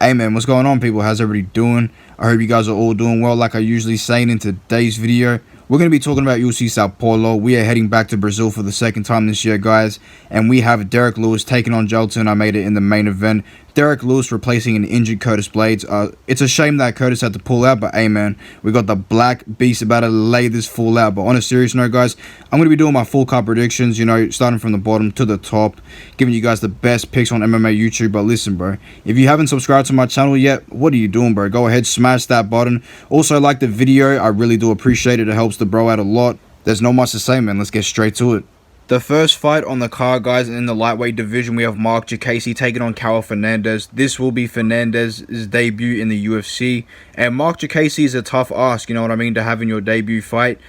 Hey man, what's going on, people? How's everybody doing? I hope you guys are all doing well. Like I usually say in today's video, we're going to be talking about UFC Sao Paulo. We are heading back to Brazil for the second time this year, guys. And we have Derek Lewis taking on Gelton. I made it in the main event. Derek Lewis replacing an injured Curtis Blades. It's a shame that Curtis had to pull out, but hey man, we got the Black Beast about to lay this full out. But on a serious note, guys, I'm going to be doing my full card predictions, starting from the bottom to the top, giving you guys the best picks on MMA YouTube. But listen, bro, if you haven't subscribed to my channel yet, what are you doing, bro? Go ahead, smash that button. Also, like the video. I really do appreciate it. It helps the bro out a lot. There's not much to say, man. Let's get straight to it. The first fight on the card, guys, in the lightweight division, we have Mark Diakiese taking on Caio Fernandes. This will be Fernandes' debut in the UFC. And Mark Diakiese is a tough ask, you know what I mean, to have in your debut fight.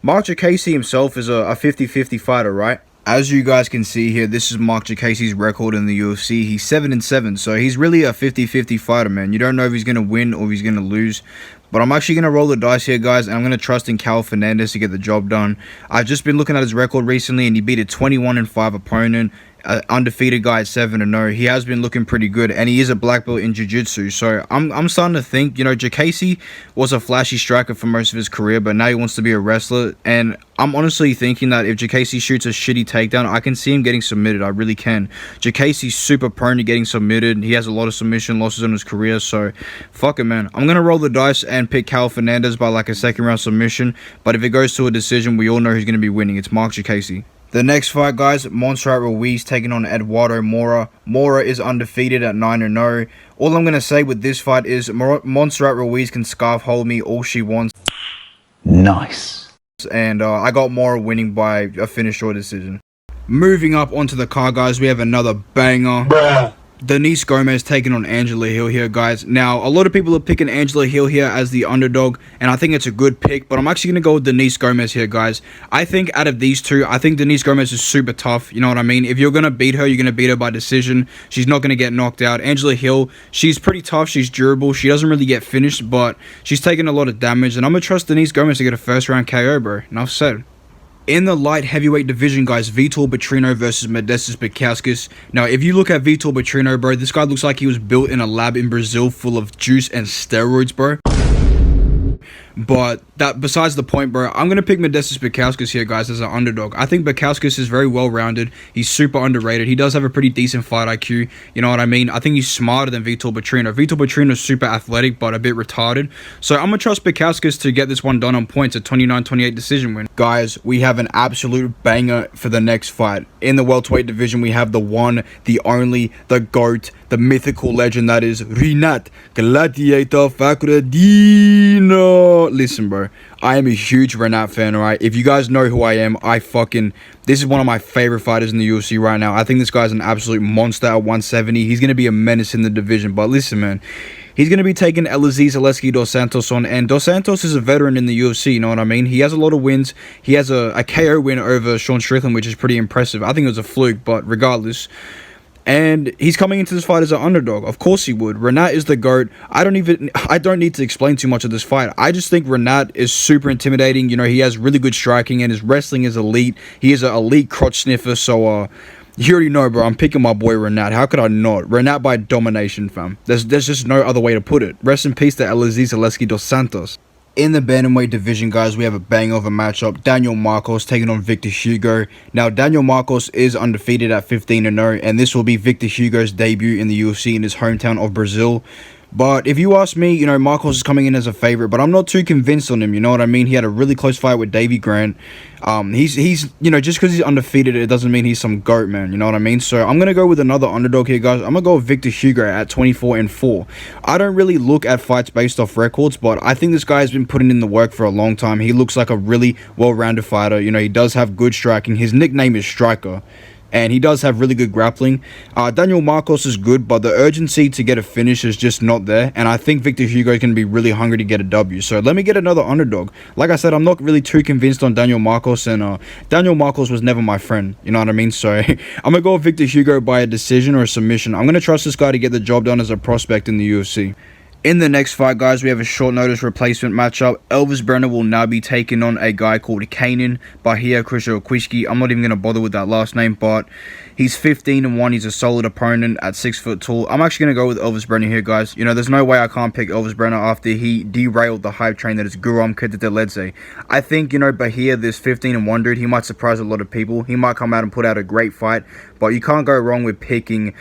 Mark Diakiese himself is a 50-50 fighter, right? As you guys can see here, this is Mark Diakiese's record in the UFC. He's 7-7, so he's really a 50-50 fighter, man. You don't know if he's going to win or if he's going to lose. But I'm actually going to roll the dice here, guys, and I'm going to trust in Caio Fernandes to get the job done. I've just been looking at his record recently, and he beat a 21-5 opponent. Undefeated guy at 7-0. He has been looking pretty good, and he is a black belt in jiu-jitsu. So I'm starting to think, Diakiese was a flashy striker for most of his career, but now he wants to be a wrestler. And I'm honestly thinking that if Diakiese shoots a shitty takedown, I can see him getting submitted. I really can. Diakiese's super prone to getting submitted. He has a lot of submission losses in his career, so fuck it, man. I'm gonna roll the dice and pick Caio Fernandes by like a second round submission. But if it goes to a decision, we all know who's gonna be winning. It's Mark Diakiese. The next fight, guys, Montserrat Ruiz taking on Eduardo Mora. Mora is undefeated at 9-0. All I'm going to say with this fight is Montserrat Ruiz can scarf hold me all she wants. Nice. And I got Mora winning by a finish or decision. Moving up onto the card, guys, we have another banger. Bruh. Denise Gomez taking on Angela Hill here, guys. Now, a lot of people are picking Angela Hill here as the underdog, and I think it's a good pick, but I'm actually going to go with Denise Gomez here, guys. I think out of these two, I think Denise Gomez is super tough, you know what I mean? If you're going to beat her, you're going to beat her by decision. She's not going to get knocked out. Angela Hill, she's pretty tough. She's durable. She doesn't really get finished, but she's taking a lot of damage, and I'm going to trust Denise Gomez to get a first-round KO, bro. Enough said. In the light heavyweight division, guys, Vitor Petrino versus Modestas Bukauskas. Now, if you look at Vitor Petrino, bro, this guy looks like he was built in a lab in Brazil full of juice and steroids, bro. But that besides the point, bro. I'm going to pick Modestas Bukauskas here, guys, as an underdog. I think Bukauskas is very well-rounded. He's super underrated. He does have a pretty decent fight IQ. You know what I mean? I think he's smarter than Vitor Petrino. Vitor Petrino is super athletic, but a bit retarded. So I'm going to trust Bukauskas to get this one done on points, a 29-28 decision win. Guys, we have an absolute banger for the next fight. In the welterweight division, we have the one, the only, the GOAT, the mythical legend that is Rinat Gladiator Fakhreddino. Listen, bro, I am a huge Rinat fan, alright? If you guys know who I am, this is one of my favorite fighters in the UFC right now. I think this guy's an absolute monster at 170. He's going to be a menace in the division. But listen, man, he's going to be taking Eliezer Zaleski dos Santos on, and dos Santos is a veteran in the UFC, you know what I mean? He has a lot of wins. He has a KO win over Sean Strickland, which is pretty impressive. I think it was a fluke, but regardless. And he's coming into this fight as an underdog. Of course he would. Rinat is the GOAT. I don't need to explain too much of this fight. I just think Rinat is super intimidating. He has really good striking, and his wrestling is elite. He is an elite crotch sniffer. So, you already know, bro. I'm picking my boy Rinat. How could I not? Rinat by domination, fam. There's just no other way to put it. Rest in peace to Eliezer Zaleski dos Santos. In the bantamweight division, guys, we have a banger of a matchup. Daniel Marcos taking on Victor Hugo. Now, Daniel Marcos is undefeated at 15-0, and this will be Victor Hugo's debut in the UFC in his hometown of Brazil. But if you ask me, Marcos is coming in as a favorite, but I'm not too convinced on him, you know what I mean? He had a really close fight with Davey Grant. He's just because he's undefeated, it doesn't mean he's some GOAT, man, you know what I mean? So I'm going to go with another underdog here, guys. I'm going to go with Victor Hugo at 24-4. I don't really look at fights based off records, but I think this guy has been putting in the work for a long time. He looks like a really well-rounded fighter. He does have good striking. His nickname is Striker. And he does have really good grappling. Daniel Marcos is good, but the urgency to get a finish is just not there. And I think Victor Hugo is going to be really hungry to get a W. So let me get another underdog. Like I said, I'm not really too convinced on Daniel Marcos. And Daniel Marcos was never my friend. You know what I mean? So I'm going to go with Victor Hugo by a decision or a submission. I'm going to trust this guy to get the job done as a prospect in the UFC. In the next fight, guys, we have a short notice replacement matchup. Elvis Brenner will now be taking on a guy called Kanan Bahia Krzyzewski. I'm not even going to bother with that last name, but he's 15-1. He's a solid opponent at 6 foot tall. I'm actually going to go with Elvis Brenner here, guys. You know, there's no way I can't pick Elvis Brenner after he derailed the hype train that is Guram Kiddeledze. I think, you know, Bahia, this 15-1 dude, he might surprise a lot of people. He might come out and put out a great fight, but you can't go wrong with picking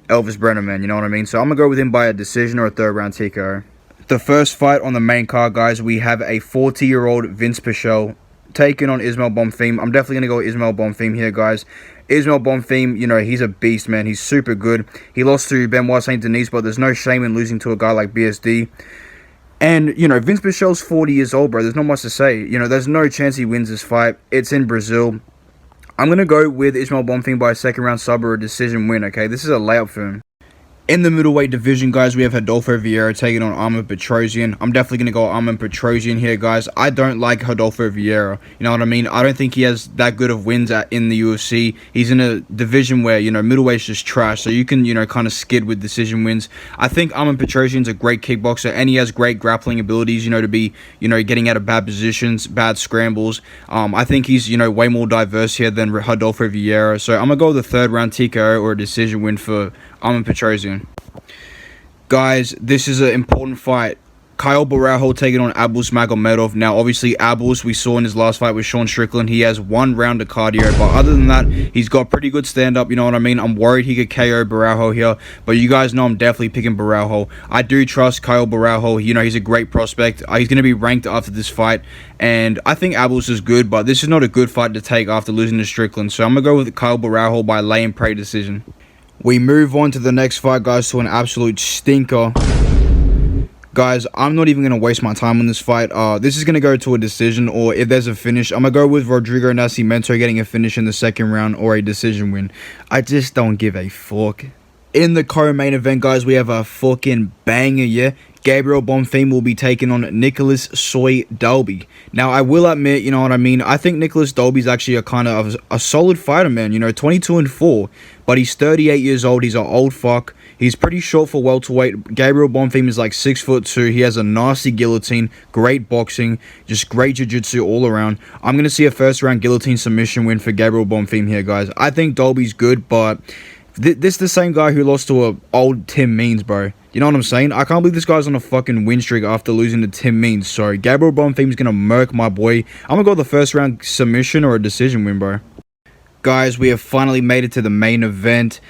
Elvis Brenner, man, you know what I mean? So I'm going to go with him by a decision or a third round TKO. The first fight on the main card, guys, we have a 40-year-old Vince Pichel taking on Ismael Bonfim. I'm definitely going to go with Ismael Bonfim here, guys. Ismael Bonfim, you know, he's a beast, man. He's super good. He lost to Benoit Saint Denis, but there's no shame in losing to a guy like BSD. And, you know, Vince Pichel's 40 years old, bro. There's not much to say. You know, there's no chance he wins this fight. It's in Brazil. I'm going to go with Ismael Bonfim by a second round sub or a decision win, okay? This is a layup for him. In the middleweight division, guys, we have Rodolfo Vieira taking on Armen Petrosyan. I'm definitely going to go Armen Petrosyan here, guys. I don't like Rodolfo Vieira. You know what I mean? I don't think he has that good of wins in the UFC. He's in a division where, you know, middleweight's just trash. So you can, you know, kind of skid with decision wins. I think Armen Petrosyan's a great kickboxer, and he has great grappling abilities, you know, to be, you know, getting out of bad positions, bad scrambles. I think he's, you know, way more diverse here than Rodolfo Vieira. So I'm going to go with a third round TKO or a decision win for Armen Petrosyan. Guys, this is an important fight. Kyle Barajo taking on Abus Magomedov. Now, obviously, Abus, we saw in his last fight with Sean Strickland, he has 1 round of cardio. But other than that, he's got pretty good stand-up, you know what I mean? I'm worried he could KO Barajo here. But you guys know I'm definitely picking Barajo. I do trust Kyle Barajo. You know, he's a great prospect. He's going to be ranked after this fight. And I think Abus is good, but this is not a good fight to take after losing to Strickland. So I'm going to go with Kyle Barajo by lay and pray decision. We move on to the next fight, guys, to an absolute stinker. Guys, I'm not even going to waste my time on this fight. This is going to go to a decision, or if there's a finish, I'm going to go with Rodrigo Nascimento getting a finish in the second round or a decision win. I just don't give a fuck. In the co-main event, guys, we have a fucking banger, yeah? Gabriel Bonfim will be taking on Nicholas Soy Dalby. Now, I will admit, you know what I mean, I think Nicholas Dalby's actually a kind of a solid fighter, man. You know, 22-4, but he's 38 years old. He's an old fuck. He's pretty short for welterweight. Gabriel Bonfim is like 6'2". He has a nasty guillotine, great boxing, just great jiu-jitsu all around. I'm going to see a first-round guillotine submission win for Gabriel Bonfim here, guys. I think Dalby's good, but this is the same guy who lost to a old Tim Means, bro. You know what I'm saying? I can't believe this guy's on a fucking win streak after losing to Tim Means. Sorry, Gabriel Bonfim's going to murk my boy. I'm going to go the first round submission or a decision win, bro. Guys, we have finally made it to the main event.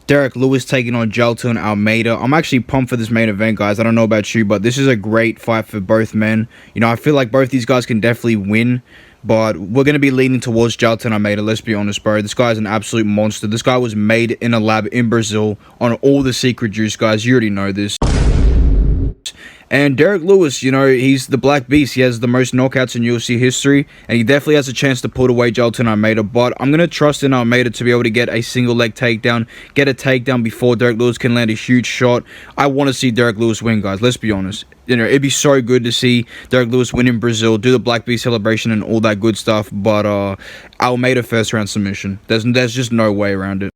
Derek Lewis taking on Jailton Almeida. I'm actually pumped for this main event, guys. I don't know about you, but this is a great fight for both men. You know, I feel like both these guys can definitely win. But we're going to be leaning towards Jailton Almeida, let's be honest, bro. This guy's an absolute monster. This guy was made in a lab in Brazil on all the secret juice, guys. You already know this. And Derek Lewis, you know, he's the Black Beast. He has the most knockouts in UFC history, and he definitely has a chance to put away Jailton Almeida. But I'm going to trust in Almeida to be able to get a single leg takedown, get a takedown before Derek Lewis can land a huge shot. I want to see Derek Lewis win, guys. Let's be honest. You know, it'd be so good to see Derek Lewis win in Brazil, do the Black Beast celebration and all that good stuff. But Almeida first round submission. There's just no way around it.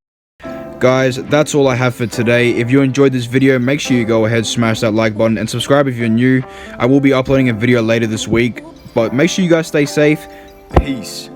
Guys, that's all I have for today. If you enjoyed this video, make sure you go ahead, smash that like button, and subscribe if you're new. I will be uploading a video later this week, but make sure you guys stay safe. Peace.